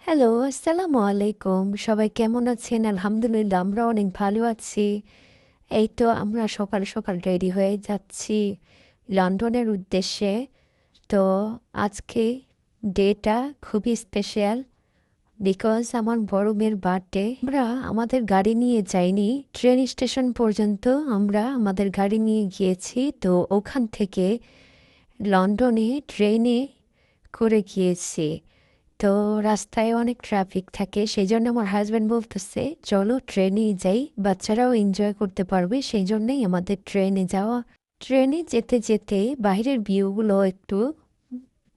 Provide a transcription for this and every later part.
Hello, আসসালামু আলাইকুম। সবাই কেমন আছেন? আলহামদুলিল্লাহ আমরা অনেক ভালো আছি। এই তো আমরা সকাল সকাল রেডি হয়ে যাচ্ছি লন্ডনের উদ্দেশ্যে। তো আজকে ডেটা খুবই স্পেশাল বিকজ আমার বড় মেয়ের বার্থডে। আমরা আমাদের গাড়ি নিয়ে যাইনি, ট্রেন স্টেশন পর্যন্ত আমরা আমাদের গাড়ি নিয়ে গিয়েছি। তো ওখান থেকে লন্ডনে ট্রেনে করে গিয়েছি। তো রাস্তায় অনেক ট্রাফিক থাকে, সেই জন্য আমার হাজব্যান্ড বলতেছে চলো ট্রেনেই যাই, বাচ্চারাও এনজয় করতে পারবে, সেই জন্যই আমাদের ট্রেনে যাওয়া। ট্রেনে যেতে যেতে বাইরের ভিউগুলো একটু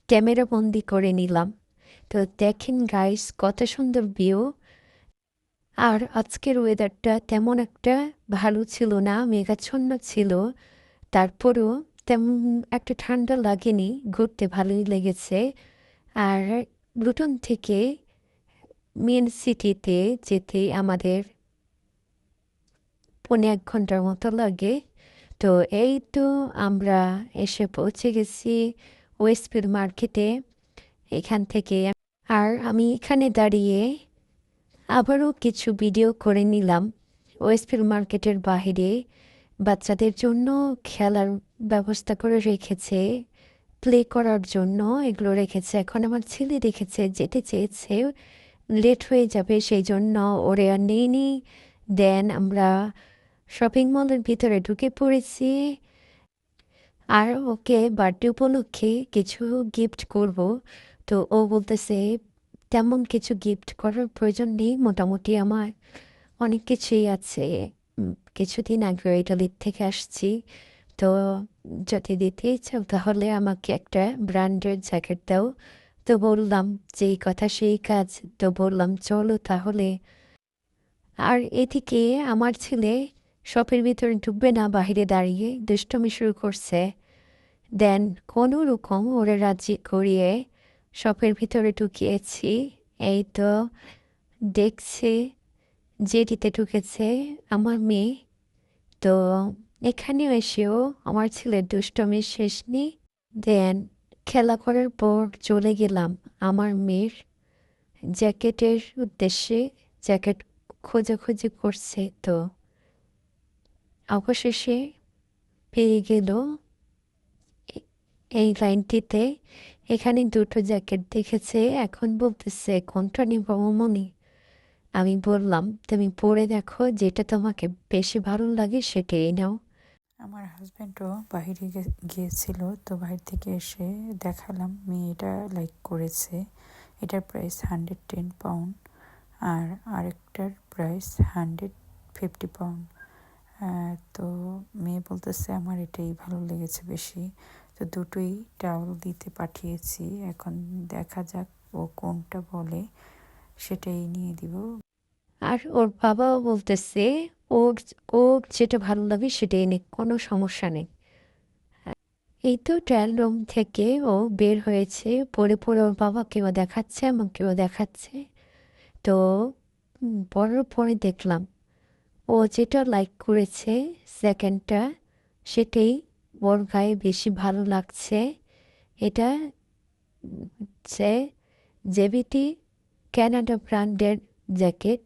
ক্যামেরা বন্দি করে নিলাম। তো দেখেন গাইস, কত সুন্দর ভিউ। আর আজকের ওয়েদারটা তেমন একটা ভালো ছিল না, মেঘাচ্ছন্ন ছিল। তারপরেও তেমন একটা ঠান্ডা লাগেনি, ঘুরতে ভালোই লেগেছে। আর লুটন থেকে মেন সিটিতে যেতে আমাদের 1.5 ঘন্টার মতো লাগে। তো এই তো আমরা এসে পৌঁছে গেছি ওয়েস্টফিল্ড মার্কেটে। এখান থেকে আর আমি এখানে দাঁড়িয়ে আবারও কিছু ভিডিও করে নিলাম। ওয়েস্টফিল্ড মার্কেটের বাইরে বাচ্চাদের জন্য খেলার ব্যবস্থা করে রেখেছে, প্লে করার জন্য এগুলো রেখেছে। এখন আমার ছেলে দেখেছে, যেতে চেয়েছে, লেট হয়ে যাবে, সেই জন্য ওরে আর নেইনি। দেন আমরা শপিং মলের ভিতরে ঢুকে পড়েছি। আর ওকে বার্থডে উপলক্ষে কিছু গিফট করব। তো ও বলতেছে তেমন কিছু গিফট করার প্রয়োজন নেই, মোটামুটি আমার অনেক কিছুই আছে। কিছুদিন আগে ইটালির থেকে আসছি, তো যদি দিতে চাও তাহলে আমাকে একটা ব্র্যান্ডের জ্যাকেট দাও। তো বললাম যেই কথা সেই কাজ, তো বললাম চলো তাহলে। আর এদিকে আমার ছেলে শপের ভিতরে ঢুকবে না, বাইরে দাঁড়িয়ে দুষ্টমি শুরু করছে। দেন কোনো রকম ওরে রাজি করিয়ে শপের ভিতরে ঢুকিয়েছি। এই তো দেখছি যেটিতে ঢুকেছে আমার মেয়ে। তো এখানেও এসেও আমার ছেলের দুষ্টমির শেষ নেই। দেন খেলা করার পর চলে গেলাম আমার মেয়ের জ্যাকেটের উদ্দেশ্যে। জ্যাকেট খোঁজাখুঁজি করছে, তো অবশেষে পেয়ে গেল এই লাইনটিতে। এখানে দুটো জ্যাকেট দেখেছে, এখন বলতেছে কোনটা নিব মামনি। আমি বললাম তুমি পরে দেখো, যেটা তোমাকে বেশি ভালো লাগে সেটাই নাও। আমার হাজব্যান্ডও বাহিরে গিয়েছিল, তো বাহির থেকে এসে দেখালাম মেয়েটা লাইক করেছে। এটার প্রাইস 110 পাউন্ড আর আরেকটার প্রাইস 150 পাউন্ড। তো মেয়ে বলতেছে আমার এটাই ভালো লেগেছে বেশি। তো দুটোই টাওয়াল দিতে পাঠিয়েছি, এখন দেখা যাক ও কোনটা বলে, সেটাই নিয়ে দিব। আর ওর বাবাও বলতেছে ওর ও যেটা ভালো লাগে সেটাই নে, কোনো সমস্যা নেই। এই তো ট্রায়াল রুম থেকে ও বের হয়েছে, পরে পরে ওর বাবাকেও দেখাচ্ছে, আমাকেও দেখাচ্ছে। তো পরের পরে দেখলাম ও যেটা লাইক করেছে সেকেন্ডটা, সেটাই ওর গায়ে বেশি ভালো লাগছে। এটা হচ্ছে জেবিটি ক্যানাডা ব্র্যান্ডের জ্যাকেট।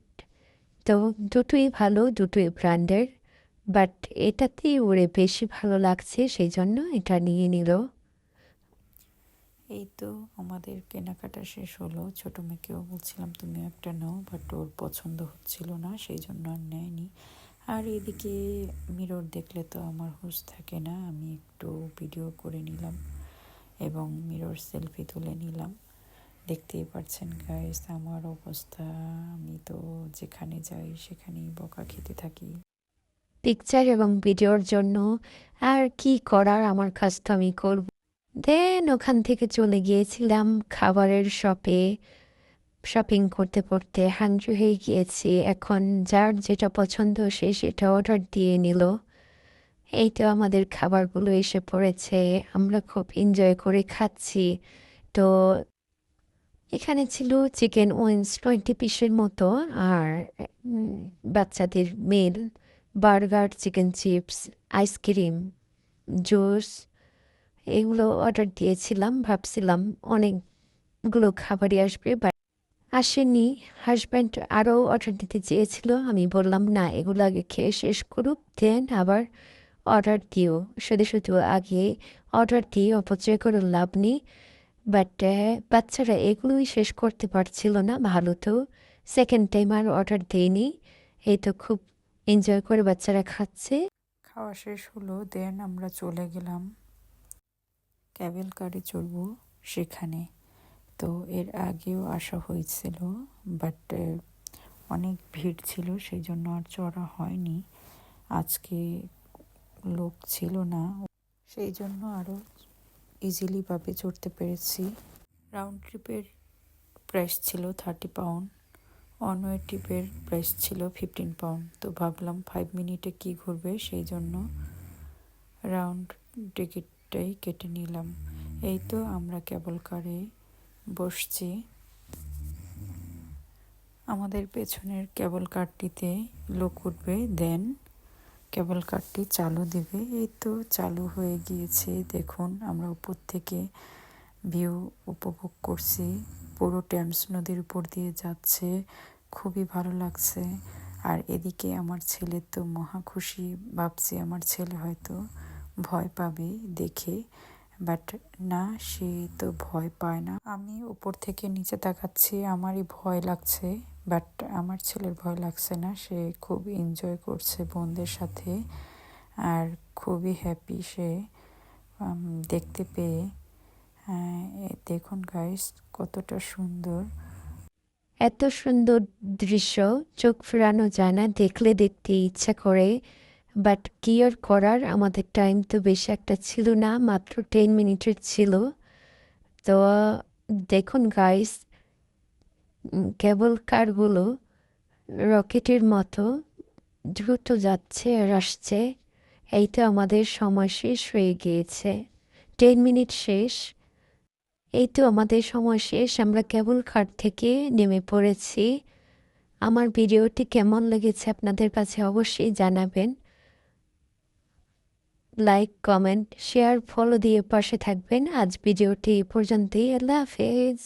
তো দুটোই ভালো, দুটোই ব্র্যান্ডের, বাট এটাতেই ওরে বেশি ভালো লাগছে, সেই জন্য এটা নিয়ে নিল। এই তো আমাদের কেনাকাটা শেষ হলো। ছোট মেয়েকেও বলছিলাম তুমি একটা নাও, বাট ওর পছন্দ হচ্ছিল না, সেই জন্য আর নেয়নি। আর এদিকে মিরর দেখলে তো আমার হুঁশ থাকে না, আমি একটু ভিডিও করে নিলাম এবং মিরর সেলফি তুলে নিলাম। দেখতেই পারছেন গাইস আমার অবস্থা, আমি তো যেখানে যাই সেখানেই বকা খেতে থাকি। পিকচার এবং ভিডিওর জন্য আর কি করার, আমার কাজ তো আমি করব। দেন ওখান থেকে চলে গিয়েছিলাম খাবারের শপে। শপিং করতে করতে হাঙ্গরি হয়ে গিয়েছি, এখন যার যেটা পছন্দ সে সেটা অর্ডার দিয়ে নিল। এই তো আমাদের খাবারগুলো এসে পড়েছে, আমরা খুব এনজয় করে খাচ্ছি। তো এখানে ছিল চিকেন উইংস 20 পিসের মতো, আর বাচ্চাদের meal, burger, chicken chips, ice cream, juice, এগুলো অর্ডার দিয়েছিলাম। ভাবছিলাম অনেকগুলো খাবারই আসবে, বাট আসেনি। হাজব্যান্ড আরও অর্ডার দিতে চেয়েছিল, আমি বললাম না, এগুলো আগে খেয়ে শেষ করুক, দেন আবার অর্ডার দিও। শুধু শুধু আগে অর্ডার দিয়ে অপচয় করে লাভ নেই। বাট বাচ্চারা এগুলোই শেষ করতে পারছিল না, ভালো তো সেকেন্ড টাইম আর অর্ডার দেয়নি। এই তো খুব এনজয় করে বাচ্চারা খাচ্ছে। খাওয়া শেষ হলো, দেন আমরা চলে গেলাম ক্যাবেল কারে চড়বো সেখানে। তো এর আগেও আসা হয়েছিল, বাট অনেক ভিড় ছিল, সেই জন্য আর চড়া হয়নি। আজকে লোক ছিল না, সেই জন্য আরও ইজিলিভাবে চড়তে পেরেছি। রাউন্ড ট্রিপের প্রাইস ছিল 30 পাউন্ড, ওয়ান ওয়ে ট্রিপের প্রাইস ছিল 15 পাউন্ড। তো ভাবলাম 5 মিনিটে কি ঘুরবে, সেই জন্য রাউন্ড টিকিটটাই কেটে নিলাম। এই তো আমরা কেবল কারে বসছি। আমাদের পেছনের কেবল কারটিতে লোক উঠবে, দেন কেবল কারটি চালু দিবে। এই তো চালু হয়ে গিয়েছে, দেখুন আমরা উপর থেকে ভিউ উপভোগ করছি। পুরো টেমস নদীর উপর দিয়ে যাচ্ছে, খুবই ভালো লাগছে। আর এদিকে আমার ছেলে তো মহা খুশি, ভাবছি আমার ছেলে হয়তো ভয় পাবে দেখে, বাট না, সে তো ভয় পায় না। আমি উপর থেকে নিচে তাকাচ্ছি, আমারই ভয় লাগছে, বাট আমার ছেলের ভয় লাগছে না, সে খুব এনজয় করছে বোনদের সাথে। আর খুবই হ্যাপি সে দেখতে পেয়ে। দেখুন গাইস, কতটা সুন্দর। এত সুন্দর দৃশ্য চোখ ফেরানো যায় না, দেখলে দেখতে ইচ্ছা করে। বাট কি আর করার, আমাদের টাইম তো বেশি একটা ছিল না, মাত্র 10 মিনিটের ছিল। তো দেখুন গাইস, কেবল কারগুলো রকেটের মতো দ্রুত যাচ্ছে আর আসছে। এই তো আমাদের সময় শেষ হয়ে গিয়েছে, 10 মিনিট শেষ। এই তো আমাদের সময় শেষ, আমরা কেবল কার থেকে নেমে পড়েছি। আমার ভিডিওটি কেমন লেগেছে আপনাদের কাছে অবশ্যই জানাবেন। লাইক, কমেন্ট, শেয়ার, ফলো দিয়ে পাশে থাকবেন। আজ ভিডিওটি এই পর্যন্তই। আল্লাহ হাফেজ।